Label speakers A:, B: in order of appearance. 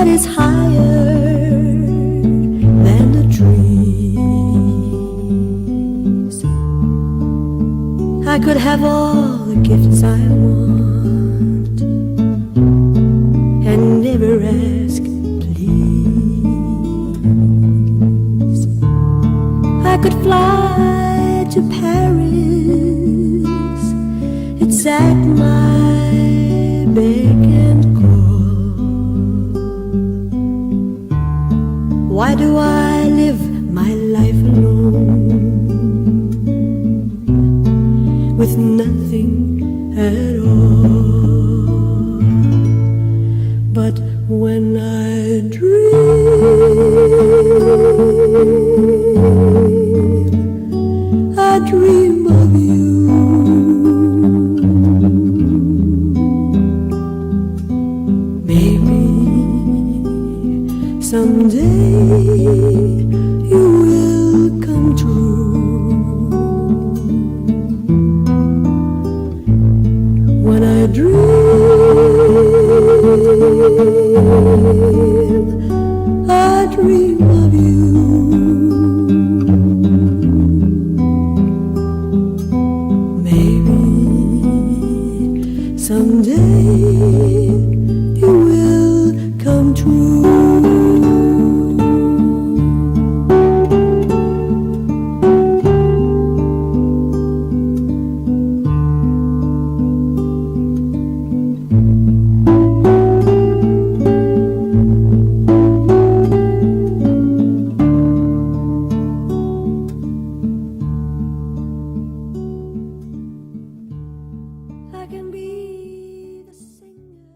A: that is higher than the trees. I could have all the gifts I want and never ask please. I could fly to Paris, it's at my beck and call. Why do I live my life alone with nothing at all? But when I dream of you. Maybe someday you